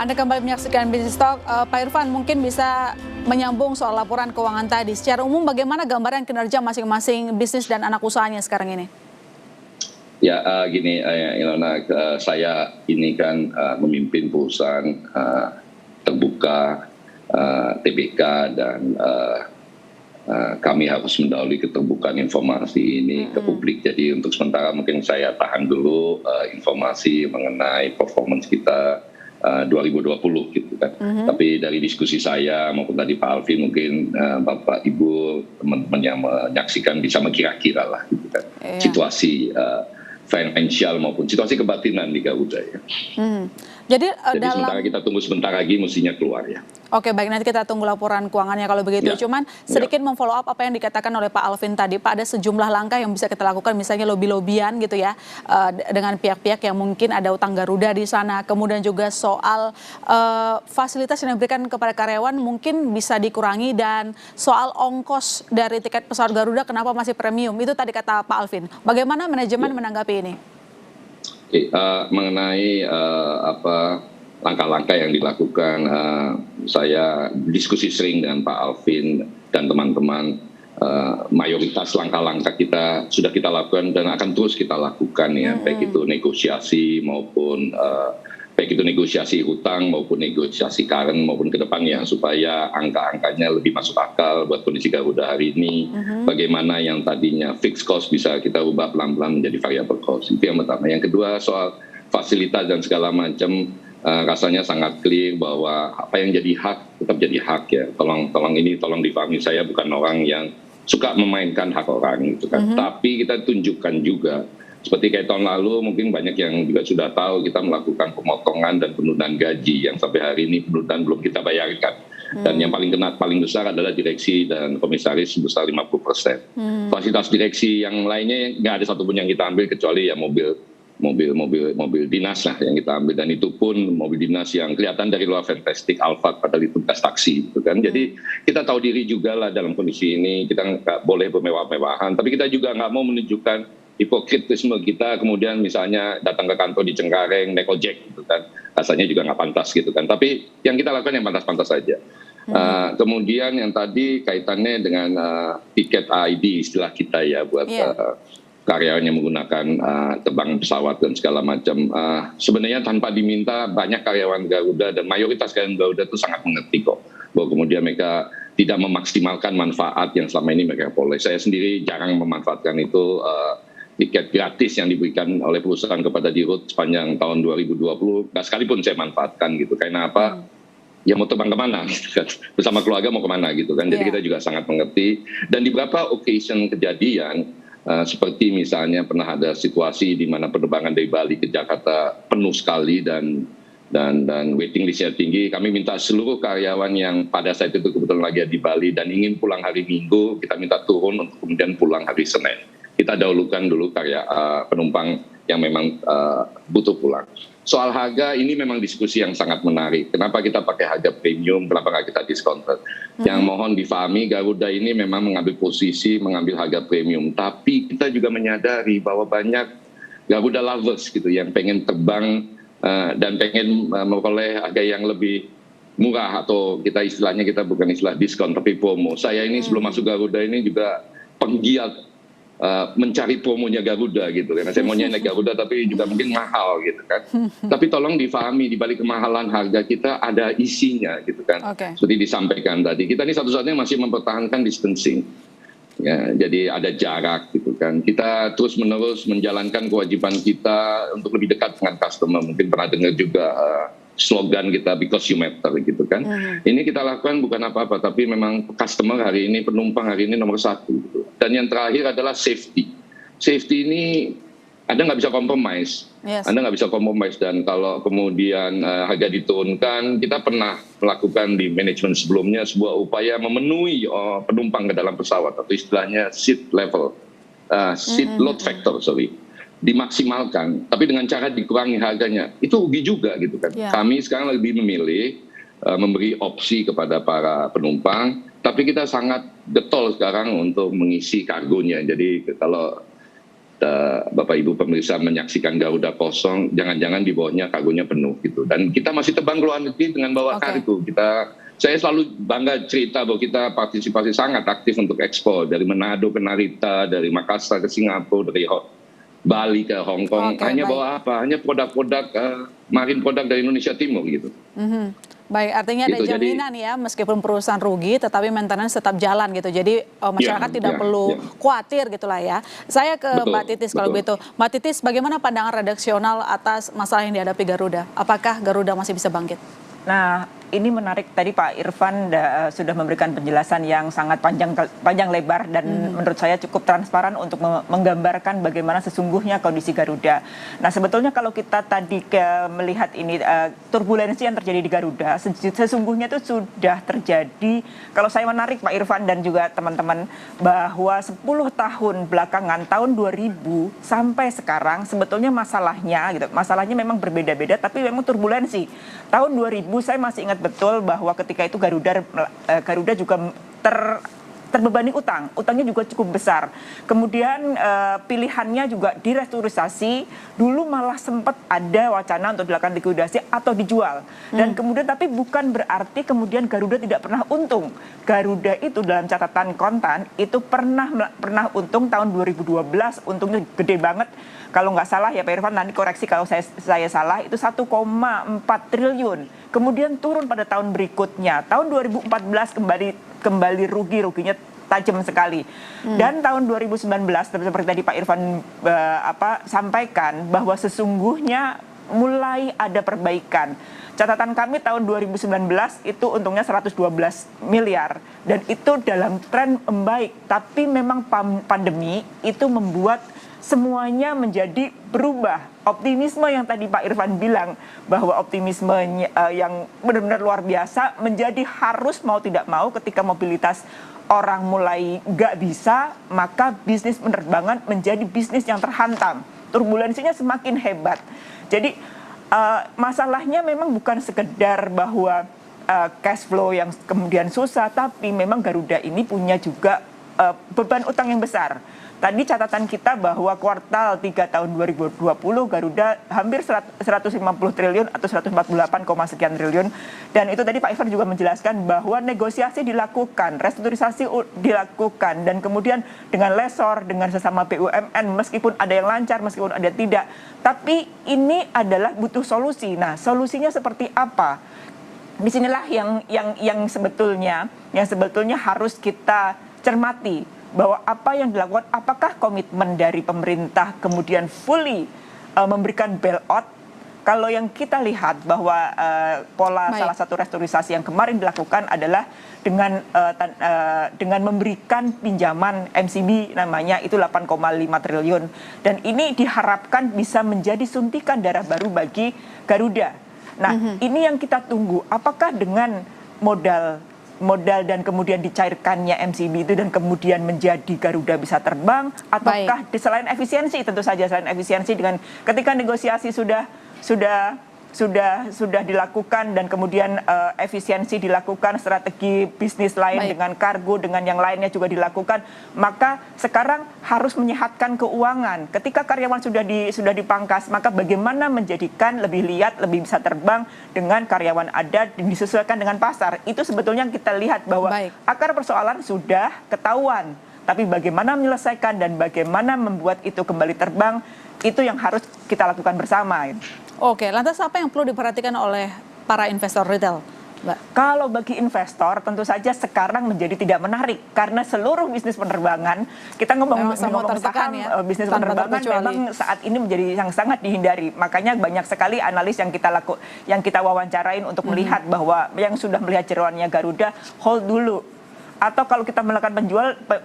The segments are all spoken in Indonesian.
Anda kembali menyaksikan Business Talk. Pak Irfan mungkin bisa menyambung soal laporan keuangan tadi. Secara umum bagaimana gambaran kinerja masing-masing bisnis dan anak usahanya sekarang ini? Ya gini Ilona, saya ini kan memimpin perusahaan terbuka TBK dan kami harus mendahului keterbukaan informasi ini ke publik. Jadi untuk sementara mungkin saya tahan dulu informasi mengenai performance kita 2020 gitu kan. Tapi dari diskusi saya maupun tadi Pak Alvin mungkin Bapak Ibu teman-teman yang menyaksikan bisa mengkira-kira lah gitu kan. Situasi financial maupun situasi kebatinan di Garuda ya. Jadi sementara kita tunggu sebentar lagi mestinya keluar ya. Oke, baik, nanti kita tunggu laporan keuangannya kalau begitu. Ya. Cuman sedikit memfollow up apa yang dikatakan oleh Pak Alvin tadi. Pak, ada sejumlah langkah yang bisa kita lakukan, misalnya lobby-lobbyan gitu ya, dengan pihak-pihak yang mungkin ada utang Garuda di sana. Kemudian juga soal fasilitas yang diberikan kepada karyawan mungkin bisa dikurangi, dan soal ongkos dari tiket pesawat Garuda kenapa masih premium. Itu tadi kata Pak Alvin. Bagaimana manajemen menanggapi ini? Mengenai langkah-langkah yang dilakukan, saya diskusi sering dengan Pak Alvin dan teman-teman. Mayoritas langkah-langkah kita sudah kita lakukan dan akan terus kita lakukan ya, baik itu negosiasi maupun baik itu negosiasi hutang maupun negosiasi current maupun ke depannya, supaya angka-angkanya lebih masuk akal buat kondisi Garuda hari ini. Bagaimana yang tadinya fixed cost bisa kita ubah pelan-pelan menjadi variable cost. Itu yang pertama. Yang kedua soal fasilitas dan segala macam, rasanya sangat clear bahwa apa yang jadi hak tetap jadi hak ya. Tolong dipahami, saya bukan orang yang suka memainkan hak orang gitu kan. Tapi kita tunjukkan juga, seperti kayak tahun lalu mungkin banyak yang juga sudah tahu, kita melakukan pemotongan dan penundaan gaji yang sampai hari ini penundaan belum kita bayarkan. Dan yang paling besar adalah direksi dan komisaris sebesar 50%. Fasilitas direksi yang lainnya nggak ada satupun yang kita ambil kecuali ya mobil dinas lah yang kita ambil, dan itu pun mobil dinas yang kelihatan dari luar fantastik, Alphard padahal itu bekas taksi gitu kan. Jadi kita tahu diri juga lah dalam kondisi ini, kita nggak boleh bermewah-mewahan, tapi kita juga nggak mau menunjukkan hipokritisme kita, kemudian misalnya datang ke kantor di Cengkareng naik ojek gitu kan, rasanya juga nggak pantas gitu kan. Tapi yang kita lakukan yang pantas-pantas saja. Kemudian yang tadi kaitannya dengan tiket ID istilah kita ya buat karyawan yang menggunakan terbang pesawat dan segala macam. Sebenarnya tanpa diminta, banyak karyawan Garuda dan mayoritas karyawan Garuda itu sangat mengerti kok, bahwa kemudian mereka tidak memaksimalkan manfaat yang selama ini mereka peroleh. Saya sendiri jarang memanfaatkan itu. Tiket gratis yang diberikan oleh perusahaan kepada Dirut sepanjang tahun 2020, nggak sekalipun saya manfaatkan gitu. Karena apa? Ya mau terbang kemana gitu kan, bersama keluarga mau kemana gitu kan. Jadi kita juga sangat mengerti. Dan di beberapa occasion kejadian, seperti misalnya pernah ada situasi di mana penerbangan dari Bali ke Jakarta penuh sekali dan waiting listnya tinggi. Kami minta seluruh karyawan yang pada saat itu kebetulan lagi di Bali dan ingin pulang hari Minggu, kita minta turun untuk kemudian pulang hari Senin. Kita dahulukan dulu penumpang yang memang butuh pulang. Soal harga ini memang diskusi yang sangat menarik. Kenapa kita pakai harga premium, kenapa nggak kita discounted? Yang mohon difahami, Garuda ini memang mengambil posisi, mengambil harga premium. Tapi kita juga menyadari bahwa banyak Garuda lovers gitu yang pengen terbang dan pengen memperoleh harga yang lebih murah, atau istilahnya kita bukan istilah diskon tapi promo. Saya ini sebelum masuk Garuda ini juga penggiat mencari promonya Garuda gitu kan. Saya maunya naik Garuda tapi juga mungkin mahal gitu kan. Tapi tolong difahami, di balik kemahalan harga kita ada isinya gitu kan. Seperti disampaikan tadi, kita ini satu-satunya masih mempertahankan distancing. Ya, jadi ada jarak gitu kan. Kita terus menerus menjalankan kewajiban kita untuk lebih dekat dengan customer. Mungkin pernah dengar juga slogan kita because you matter gitu kan. Ini kita lakukan bukan apa-apa, tapi memang customer hari ini, penumpang hari ini nomor satu gitu. Dan yang terakhir adalah safety. Safety ini Anda nggak bisa compromise. Anda nggak bisa compromise, dan kalau kemudian harga diturunkan, kita pernah melakukan di manajemen sebelumnya sebuah upaya memenuhi penumpang ke dalam pesawat, atau istilahnya seat load factor, dimaksimalkan, tapi dengan cara dikurangi harganya, itu rugi juga gitu kan. Kami sekarang lebih memilih memberi opsi kepada para penumpang, tapi kita sangat getol sekarang untuk mengisi kargonya. Jadi kalau Bapak Ibu pemirsa menyaksikan Garuda kosong, jangan-jangan di bawahnya kargonya penuh gitu. Dan kita masih terbang ke luar negeri dengan bawa kargo. Saya selalu bangga cerita bahwa kita partisipasi sangat aktif untuk ekspor dari Manado ke Narita, dari Makassar ke Singapura, dari Bali ke Hong Kong. Hanya bawa apa? Hanya produk-produk marine produk dari Indonesia Timur gitu. Baik, artinya ada jaminan ya, meskipun perusahaan rugi, tetapi maintenance tetap jalan gitu. Jadi masyarakat tidak perlu khawatir gitulah ya. Saya ke Mbak Titis kalau begitu. Mbak Titis, bagaimana pandangan redaksional atas masalah yang dihadapi Garuda? Apakah Garuda masih bisa bangkit? Nah, ini menarik, tadi Pak Irfan sudah memberikan penjelasan yang sangat panjang lebar dan menurut saya cukup transparan untuk menggambarkan bagaimana sesungguhnya kondisi Garuda. Nah, sebetulnya kalau kita tadi melihat ini turbulensi yang terjadi di Garuda, sesungguhnya itu sudah terjadi, kalau saya menarik Pak Irfan dan juga teman-teman, bahwa 10 tahun belakangan, tahun 2000 sampai sekarang sebetulnya masalahnya memang berbeda-beda, tapi memang turbulensi. Tahun 2000 saya masih ingat betul bahwa ketika itu Garuda juga terbebani utangnya juga cukup besar. Kemudian pilihannya juga direstrukturisasi, dulu malah sempat ada wacana untuk dilakukan likuidasi atau dijual. Dan kemudian tapi bukan berarti kemudian Garuda tidak pernah untung. Garuda itu dalam catatan kontan itu pernah untung tahun 2012, untungnya gede banget. Kalau nggak salah ya Pak Irfan, nanti koreksi kalau saya salah, itu 1,4 triliun. Kemudian turun pada tahun berikutnya. Tahun 2014 kembali ruginya tajam sekali. Dan tahun 2019 seperti tadi Pak Irfan sampaikan bahwa sesungguhnya mulai ada perbaikan. Catatan kami tahun 2019 itu untungnya 112 miliar dan itu dalam tren membaik. Tapi memang pandemi itu membuat semuanya menjadi berubah. Optimisme yang tadi Pak Irfan bilang bahwa optimisme yang benar-benar luar biasa menjadi harus mau tidak mau ketika mobilitas orang mulai nggak bisa, maka bisnis penerbangan menjadi bisnis yang terhantam. Turbulensinya semakin hebat. Jadi masalahnya memang bukan sekedar bahwa cash flow yang kemudian susah, tapi memang Garuda ini punya juga beban utang yang besar. Tadi catatan kita bahwa kuartal 3 tahun 2020 Garuda hampir 150 triliun atau 148, sekian triliun. Dan itu tadi Pak Irfan juga menjelaskan bahwa negosiasi dilakukan, restrukturisasi dilakukan, dan kemudian dengan lessor, dengan sesama BUMN, meskipun ada yang lancar, meskipun ada yang tidak. Tapi ini adalah butuh solusi. Nah, solusinya seperti apa? Disinilah yang sebetulnya harus kita cermati. Bahwa apa yang dilakukan, apakah komitmen dari pemerintah kemudian fully memberikan bailout. Kalau yang kita lihat bahwa pola salah satu restrukturisasi yang kemarin dilakukan adalah dengan memberikan pinjaman MCB namanya itu 8,5 triliun. Dan ini diharapkan bisa menjadi suntikan darah baru bagi Garuda. Nah, ini yang kita tunggu. Apakah dengan modal dan kemudian dicairkannya MCB itu dan kemudian menjadi Garuda bisa terbang, ataukah selain efisiensi, tentu saja selain efisiensi, dengan ketika negosiasi sudah dilakukan dan kemudian efisiensi dilakukan, strategi bisnis lain dengan kargo, dengan yang lainnya juga dilakukan, maka sekarang harus menyehatkan keuangan. Ketika karyawan sudah dipangkas, maka bagaimana menjadikan lebih lihat, lebih bisa terbang dengan karyawan ada dan disesuaikan dengan pasar. Itu sebetulnya kita lihat bahwa akar persoalan sudah ketahuan, tapi bagaimana menyelesaikan dan bagaimana membuat itu kembali terbang, itu yang harus kita lakukan bersama. Oke, lantas apa yang perlu diperhatikan oleh para investor retail, Mbak? Kalau bagi investor tentu saja sekarang menjadi tidak menarik karena seluruh bisnis penerbangan, kita ngomong saham bisnis penerbangan memang saat ini menjadi yang sangat dihindari. Makanya banyak sekali analis yang kita wawancarain untuk melihat bahwa yang sudah melihat jeroannya Garuda hold dulu. Atau kalau kita melakukan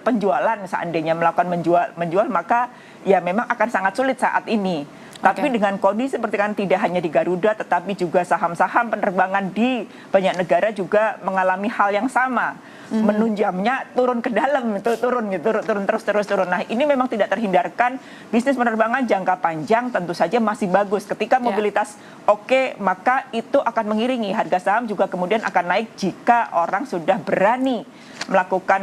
penjualan, seandainya melakukan menjual maka ya memang akan sangat sulit saat ini. Tapi dengan kondisi seperti kan tidak hanya di Garuda, tetapi juga saham-saham penerbangan di banyak negara juga mengalami hal yang sama. Menunjamnya turun ke dalam, itu turun terus turun. Nah, ini memang tidak terhindarkan. Bisnis penerbangan jangka panjang tentu saja masih bagus. Ketika mobilitas oke, maka itu akan mengiringi harga saham juga kemudian akan naik jika orang sudah berani melakukan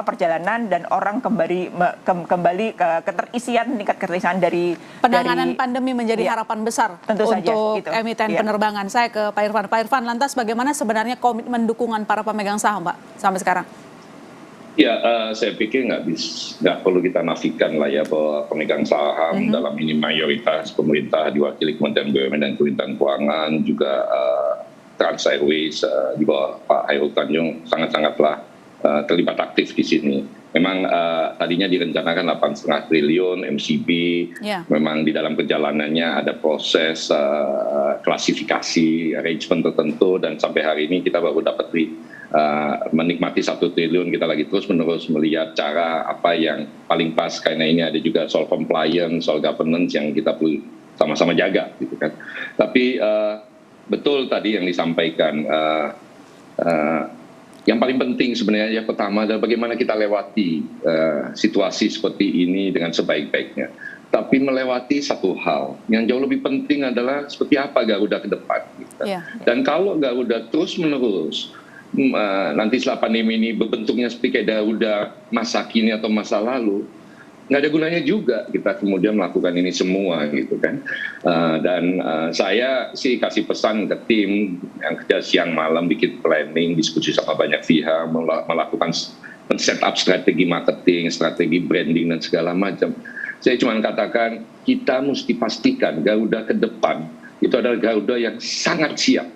perjalanan dan orang kembali ke tingkat keterisian dari penanganan pandemi menjadi harapan besar tentu untuk saja, gitu. emiten penerbangan. Saya ke Pak Irfan. Pak Irfan, lantas bagaimana sebenarnya komitmen dukungan para pemegang saham, Pak, sampai sekarang? Ya, saya pikir nggak perlu kita nafikan lah ya bahwa pemegang saham dalam ini mayoritas pemerintah diwakili Kementerian BUMN dan Kementerian Keuangan, juga Trans Airways di bawah Pak Hairul Tanjung sangat-sangatlah terlibat aktif di sini. Memang tadinya direncanakan 8,5 triliun MCB, memang di dalam perjalanannya ada proses klasifikasi arrangement tertentu, dan sampai hari ini kita baru dapat menikmati 1 triliun. Kita lagi terus-menerus melihat cara apa yang paling pas, karena ini ada juga soal compliance, soal governance yang kita perlu sama-sama jaga gitu kan. Tapi betul tadi yang disampaikan, yang paling penting sebenarnya yang pertama adalah bagaimana kita lewati situasi seperti ini dengan sebaik-baiknya. Tapi melewati satu hal yang jauh lebih penting adalah seperti apa Garuda ke depan. Gitu. Dan kalau Garuda terus-menerus nanti setelah pandemi ini berbentuknya seperti kayak Garuda masa kini atau masa lalu, nggak ada gunanya juga kita kemudian melakukan ini semua gitu kan. Dan saya sih kasih pesan ke tim yang kerja siang malam bikin planning, diskusi sama banyak pihak, melakukan setup strategi marketing, strategi branding dan segala macam. Saya cuma katakan kita mesti pastikan Garuda ke depan itu adalah Garuda yang sangat siap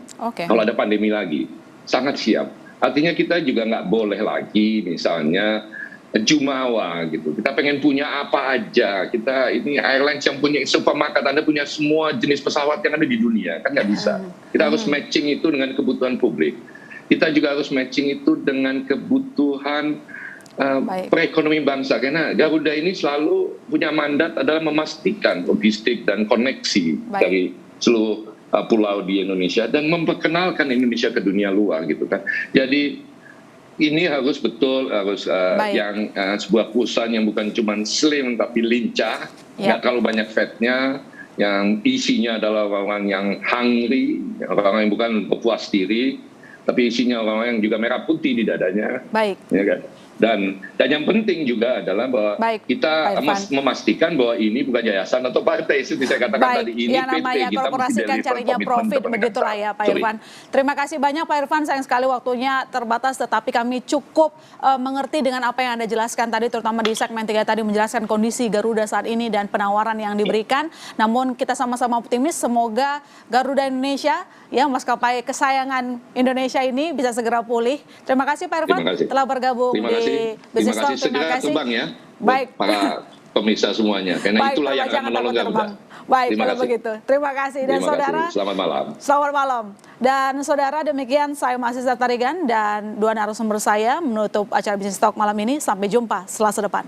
kalau ada pandemi lagi, sangat siap. Artinya kita juga nggak boleh lagi misalnya jumawa gitu. Kita pengen punya apa aja. Kita ini airlines yang punya supermarket, Anda punya semua jenis pesawat yang ada di dunia, kan nggak bisa. Kita harus matching itu dengan kebutuhan publik. Kita juga harus matching itu dengan kebutuhan perekonomian bangsa. Karena Garuda ini selalu punya mandat adalah memastikan logistik dan koneksi dari seluruh pulau di Indonesia dan memperkenalkan Indonesia ke dunia luar gitu kan. Jadi ini harus betul, harus yang sebuah perusahaan yang bukan cuma slim tapi lincah, nggak terlalu banyak fatnya, yang isinya adalah orang-orang yang hungry, orang-orang yang bukan berpuas diri, tapi isinya orang-orang yang juga merah putih di dadanya. Ya kan? Dan yang penting juga adalah bahwa kita memastikan bahwa ini bukan yayasan atau partai. Itu bisa katakan tadi ini yang namanya PT, korporasi kan carinya profit, begitulah ya Pak Irfan. Terima kasih banyak Pak Irfan, sayang sekali waktunya terbatas, tetapi kami cukup mengerti dengan apa yang Anda jelaskan tadi, terutama di segmen 3 tadi menjelaskan kondisi Garuda saat ini dan penawaran yang diberikan. Namun kita sama-sama optimis semoga Garuda Indonesia, ya maskapai kesayangan Indonesia ini bisa segera pulih. Terima kasih Pak Irfan telah bergabung di Business Talk. Terima kasih. Terbang ya. Baik. Para pemirsa semuanya. Karena itulah yang akan menolong Garuda. Baik, kalau begitu. Terima kasih. Dan saudara, selamat malam. Selamat malam. Dan saudara, demikian saya Mahasiswa Tarigan dan dua narasumber saya menutup acara Business Talk malam ini. Sampai jumpa Selasa depan.